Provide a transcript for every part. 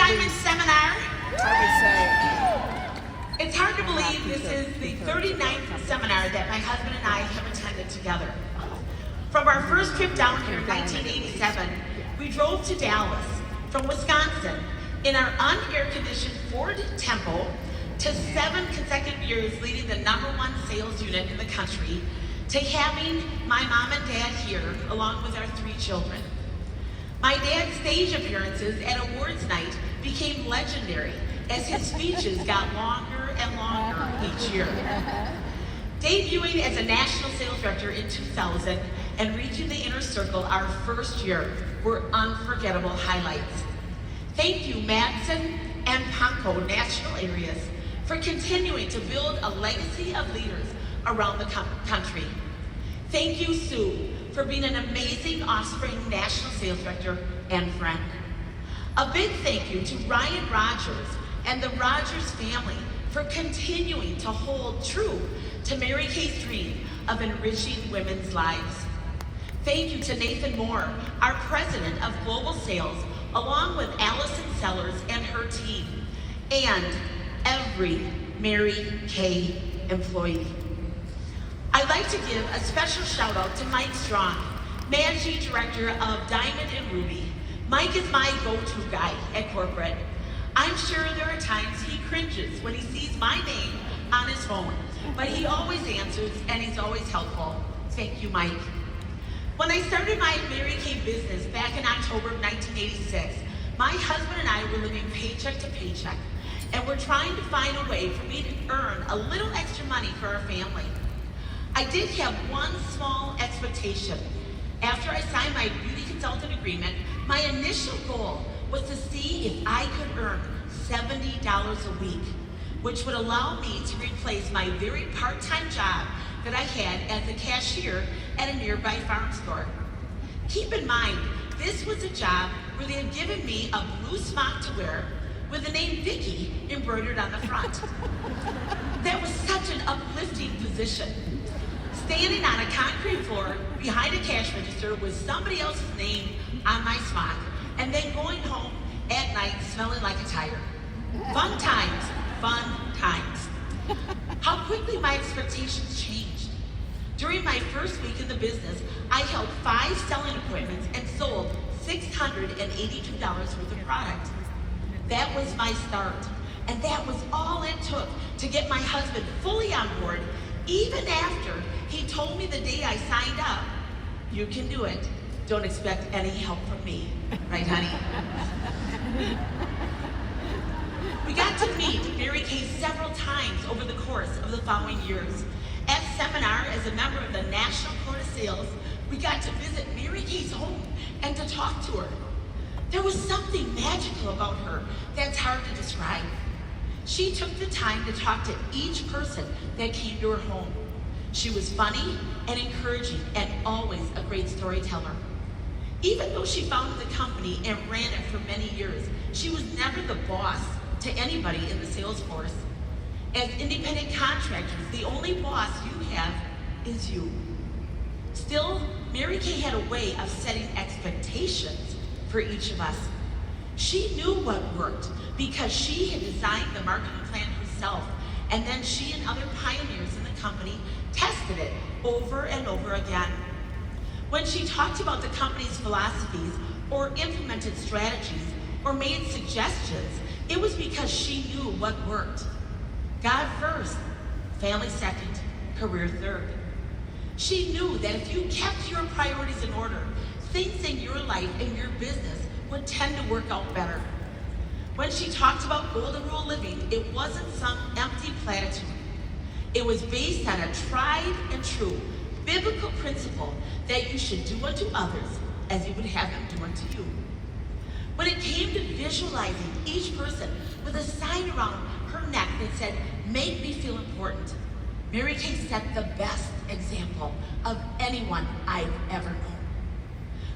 Diamond Seminar. I would say. It's hard to believe this is the 39th seminar that my husband and I have attended together. From our first trip down here in 1987, we drove to Dallas from Wisconsin in our unair-conditioned Ford Tempo to 7 consecutive years leading the #1 sales unit in the country, to having my mom and dad here along with our 3 children. My dad's stage appearances at awards night became legendary as his speeches got longer and longer each year. Debuting as a national sales director in 2000 and reaching the inner circle our first year were unforgettable highlights. Thank you, Madson and Ponco national areas, for continuing to build a legacy of leaders around the country. Thank you, Sue, for being an amazing Offspring national sales director and friend. A big thank you to Ryan Rogers and the Rogers family for continuing to hold true to Mary Kay's dream of enriching women's lives. Thank you to Nathan Moore, our president of global sales, along with Allison Sellers and her team, and every Mary Kay employee. I'd like to give a special shout out to Mike Strong, Managing Director of Diamond and Ruby. Mike is my go-to guy at corporate. I'm sure there are times he cringes when he sees my name on his phone, but he always answers and he's always helpful. Thank you, Mike. When I started my Mary Kay business back in October of 1986, my husband and I were living paycheck to paycheck, and we're trying to find a way for me to earn a little extra money for our family. I did have one small expectation. After I signed my beauty consultant agreement, my initial goal was to see if I could earn $70 a week, which would allow me to replace my very part-time job that I had as a cashier at a nearby farm store. Keep in mind, this was a job where they had given me a blue smock to wear with the name Vicky embroidered on the front. That was such an uplifting position. Standing on a concrete floor behind a cash register with somebody else's name on my smock, and then going home at night smelling like a tire. Fun times, fun times. How quickly my expectations changed. During my first week in the business, I held 5 selling appointments and sold $682 worth of product. That was my start, and that was all it took to get my husband fully on board, even after he told me the day I signed up, "You can do it. Don't expect any help from me." Right, honey? We got to meet Mary Kay several times over the course of the following years. At seminar, as a member of the National Court of Sales, we got to visit Mary Kay's home and to talk to her. There was something magical about her that's hard to describe. She took the time to talk to each person that came to her home. She was funny and encouraging and always a great storyteller. Even though she founded the company and ran it for many years, she was never the boss to anybody in the sales force. As independent contractors, the only boss you have is you. Still, Mary Kay had a way of setting expectations for each of us. She knew what worked because she had designed the marketing plan herself, and then she and other pioneers in the company tested it over and over again. When she talked about the company's philosophies or implemented strategies or made suggestions, it was because she knew what worked. God first, family second, career third. She knew that if you kept your priorities in order, things in your life and your business would tend to work out better. When she talked about golden rule living, it wasn't some empty platitude. It was based on a tried and true biblical principle that you should do unto others as you would have them do unto you. When it came to visualizing each person with a sign around her neck that said, "Make me feel important," Mary Kay set the best example of anyone I've ever known.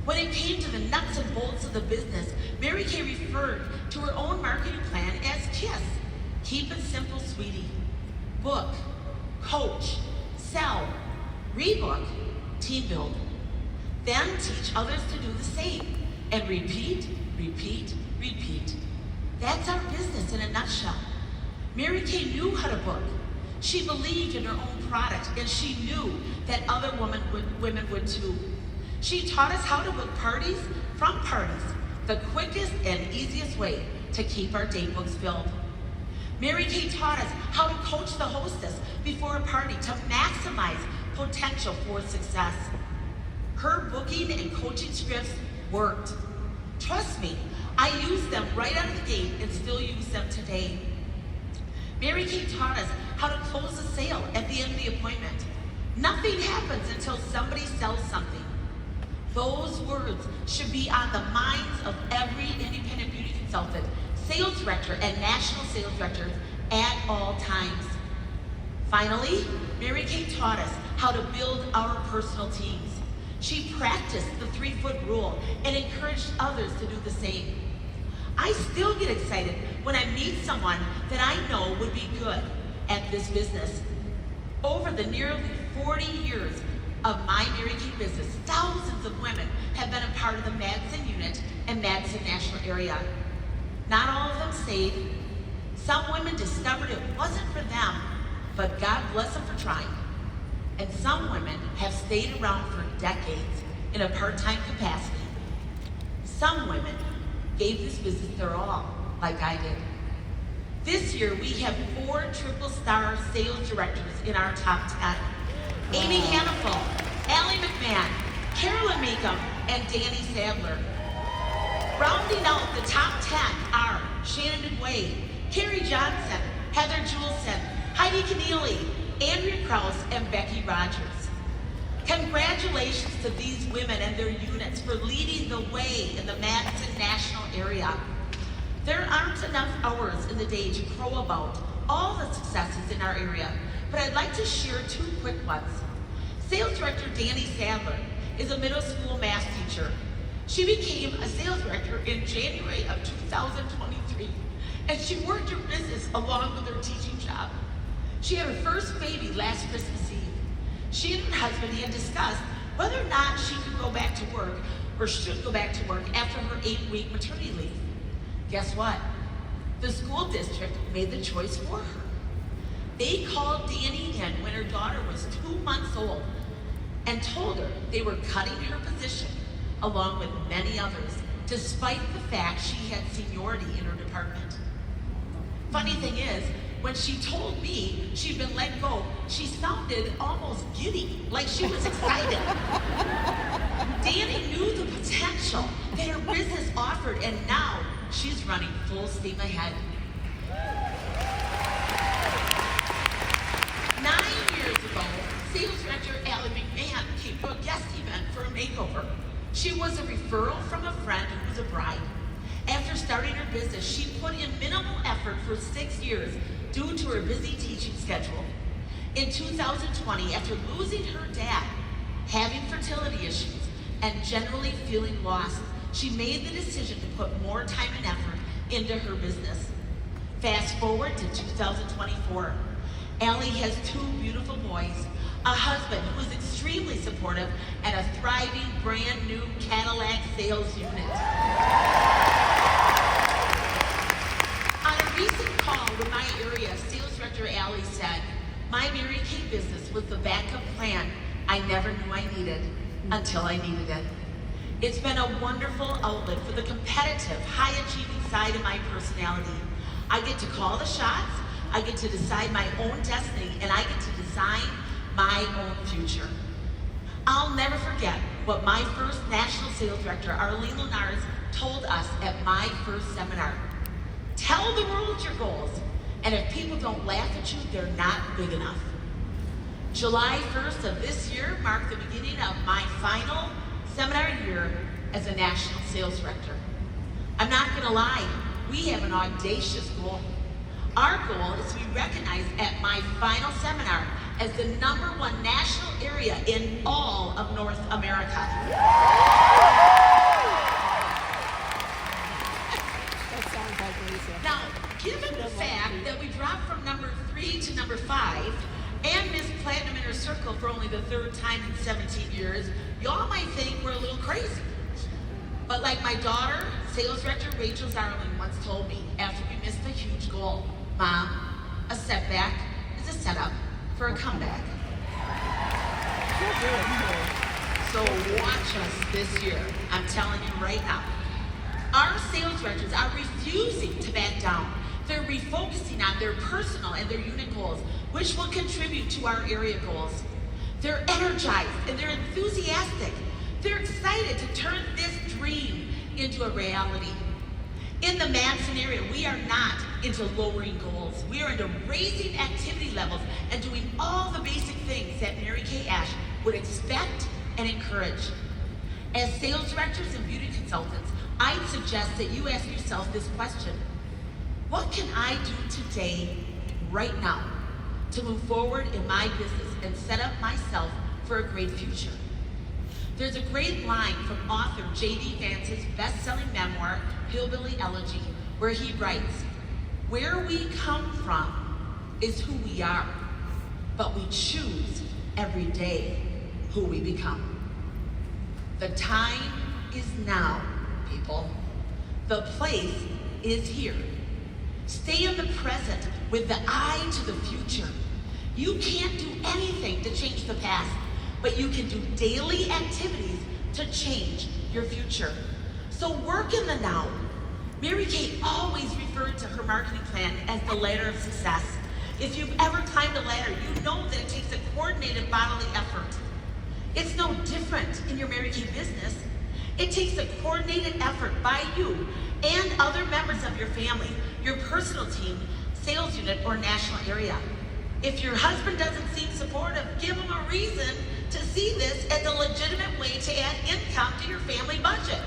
When it came to the nuts and bolts of the business, Mary Kay referred to her own marketing plan as KISS. Keep it simple, sweetie. Book, coach, sell, rebook, team build. Then teach others to do the same. And repeat, repeat, repeat. That's our business in a nutshell. Mary Kay knew how to book. She believed in her own product, and she knew that other women would too. She taught us how to book parties from parties, the quickest and easiest way to keep our date books filled. Mary Kay taught us how to coach the hostess before a party to maximize potential for success. Her booking and coaching scripts worked. Trust me, I used them right out of the gate and still use them today. Mary Kay taught us how to close a sale at the end of the appointment. Nothing happens until somebody sells something. Those words should be on the minds of every independent beauty consultant, sales director, and national sales directors at all times. Finally, Mary Kay taught us how to build our personal teams. She practiced the 3-foot rule and encouraged others to do the same. I still get excited when I meet someone that I know would be good at this business. Over the nearly 40 years of my Mary Kay business, thousands of women have been a part of the Madson unit and Madson national area. Not all of them stayed. Some women discovered it wasn't for them, but God bless them for trying. And some women have stayed around for decades in a part-time capacity. Some women gave this business their all, like I did. This year, we have 4 triple-star sales directors in our top 10. Amy Hannaful, Allie McMahon, Carolyn Meekum, and Danny Sadler. Rounding out the top 10 are Shannon DeWay, Carrie Johnson, Heather Juleson, Heidi Keneally, Andrea Krause, and Becky Rogers. Congratulations to these women and their units for leading the way in the Madson national area. There aren't enough hours in the day to crow about all the successes in our area, but I'd like to share 2 quick ones. Sales Director Danny Sadler is a middle school math teacher. She became a sales director in January of 2023, and she worked her business along with her teaching job. She had her first baby last Christmas Eve. She and her husband had discussed whether or not she could go back to work or should go back to work after her 8-week maternity leave. Guess what? The school district made the choice for her. They called Danny in when her daughter was 2 months old and told her they were cutting her position along with many others, despite the fact she had seniority in her department. Funny thing is, when she told me she'd been let go, she sounded almost giddy, like she was excited. Danny knew the potential that her business offered, and now she's running full steam ahead. 9 years ago, sales director Allie McMahon came to a guest event for a makeover. She was a referral from a friend who was a bride. After starting her business, she put in minimal effort for 6 years due to her busy teaching schedule. In 2020, after losing her dad, having fertility issues, and generally feeling lost, she made the decision to put more time and effort into her business. Fast forward to 2024. Allie has 2 beautiful boys, a husband who is extremely supportive, and a thriving brand new Cadillac sales unit. On a recent call with my area, sales director Allie said, "My Mary Kay business was the backup plan I never knew I needed until I needed it. It's been a wonderful outlet for the competitive, high-achieving side of my personality. I get to call the shots, I get to decide my own destiny, and I get to design my own future." I'll never forget what my first national sales director, Arlene Linares, told us at my first seminar. Tell the world your goals, and if people don't laugh at you, they're not big enough. July 1st of this year marked the beginning of my final seminar year as a national sales director. I'm not gonna lie, we have an audacious goal. Our goal is to be recognized at my final seminar as the #1 national area in all of North America. That sounds like Lisa. Now, given the fact that we dropped from number 3 to number 5 and missed platinum in her circle for only the 3rd time in 17 years, y'all might think we're a little crazy. But like my daughter, sales director Rachel Zarling once told me after goal. Mom, a setback is a setup for a comeback. So watch us this year. I'm telling you right now. Our sales directors are refusing to back down. They're refocusing on their personal and their unit goals, which will contribute to our area goals. They're energized and they're enthusiastic. They're excited to turn this dream into a reality. In the Madson area, we are not into lowering goals. We are into raising activity levels and doing all the basic things that Mary Kay Ash would expect and encourage. As sales directors and beauty consultants, I'd suggest that you ask yourself this question: what can I do today, right now, to move forward in my business and set up myself for a great future? There's a great line from author J.D. Vance's best-selling memoir, Hillbilly Elegy, where he writes, "Where we come from is who we are, but we choose every day who we become." The time is now, people. The place is here. Stay in the present with the eye to the future. You can't do anything to change the past, but you can do daily activities to change your future. So work in the now. Mary Kay always referred to her marketing plan as the ladder of success. If you've ever climbed a ladder, you know that it takes a coordinated bodily effort. It's no different in your Mary Kay business. It takes a coordinated effort by you and other members of your family, your personal team, sales unit, or national area. If your husband doesn't seem supportive, give him a reason to see this as a legitimate way to add income to your family budget.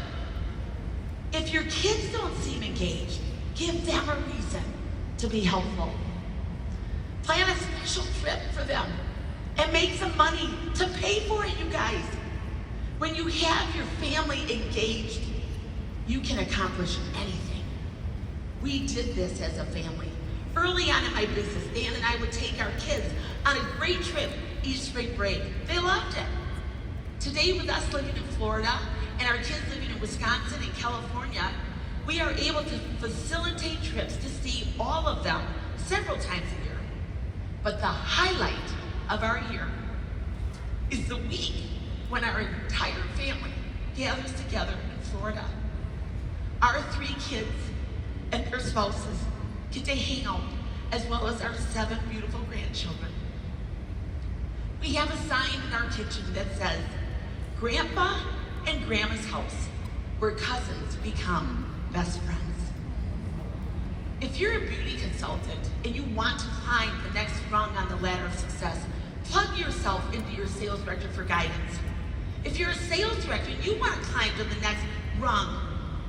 If your kids don't seem engaged, give them a reason to be helpful. Plan a special trip for them and make some money to pay for it, you guys. When you have your family engaged, you can accomplish anything. We did this as a family. Early on in my business, Dan and I would take our kids on a great trip each spring break. They loved it. Today, with us living in Florida and our kids living in Wisconsin and California, we are able to facilitate trips to see all of them several times a year. But the highlight of our year is the week when our entire family gathers together in Florida. Our 3 kids and their spouses get to hang out, as well as our 7 beautiful grandchildren. We have a sign in our kitchen that says, "Grandpa and Grandma's house, where cousins become best friends." If you're a beauty consultant and you want to climb the next rung on the ladder of success, plug yourself into your sales director for guidance. If you're a sales director and you want to climb to the next rung,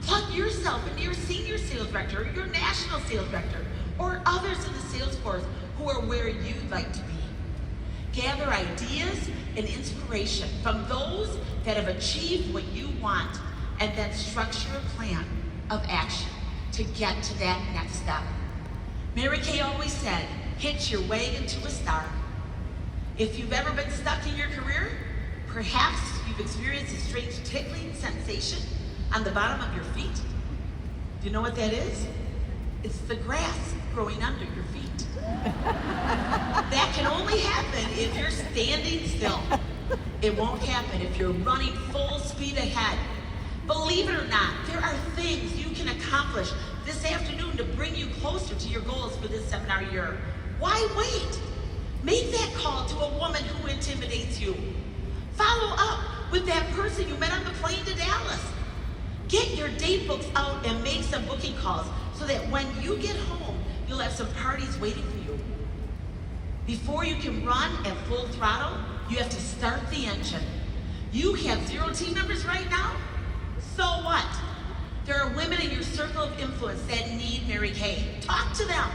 plug yourself into your senior sales director or your national sales director or others in the sales force who are where you'd like to be. Gather ideas and inspiration from those that have achieved what you want, and then structure a plan of action to get to that next step. Mary Kay always said, "Hitch your wagon to a star." If you've ever been stuck in your career, perhaps you've experienced a strange tickling sensation on the bottom of your feet. Do you know what that is? It's the grass growing under your feet. That can only happen if you're standing still. It won't happen if you're running full speed ahead. Believe it or not, there are things you can accomplish this afternoon to bring you closer to your goals for this seminar year. Why wait? Make that call to a woman who intimidates you. Follow up with that person you met on the plane to Dallas. Get your date books out and make some booking calls so that when you get home, you'll have some parties waiting for you. Before you can run at full throttle, you have to start the engine. You have 0 team members right now? So what? There are women in your circle of influence that need Mary Kay. Talk to them.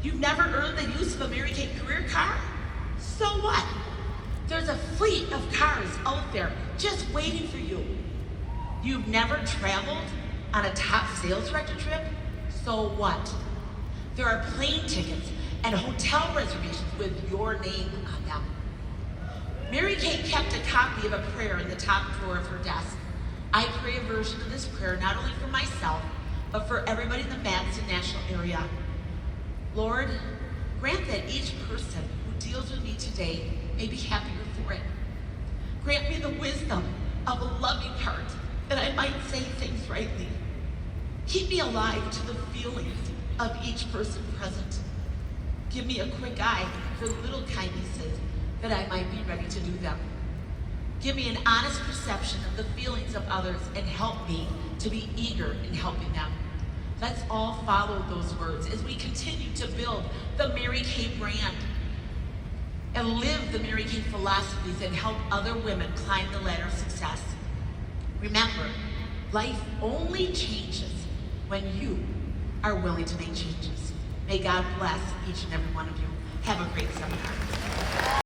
You've never earned the use of a Mary Kay career car? So what? There's a fleet of cars out there just waiting for you. You've never traveled on a top sales director trip? So what? There are plane tickets and hotel reservations with your name on them. Mary Kay kept a copy of a prayer in the top drawer of her desk. I pray a version of this prayer not only for myself, but for everybody in the Madson National area. Lord, grant that each person who deals with me today may be happier for it. Grant me the wisdom of a loving heart that I might say things rightly. Keep me alive to the feelings of each person present. Give me a quick eye for little kindnesses that I might be ready to do them. Give me an honest perception of the feelings of others and help me to be eager in helping them. Let's all follow those words as we continue to build the Mary Kay brand and live the Mary Kay philosophies and help other women climb the ladder of success. Remember, life only changes when you are willing to make changes. May God bless each and every one of you. Have a great seminar.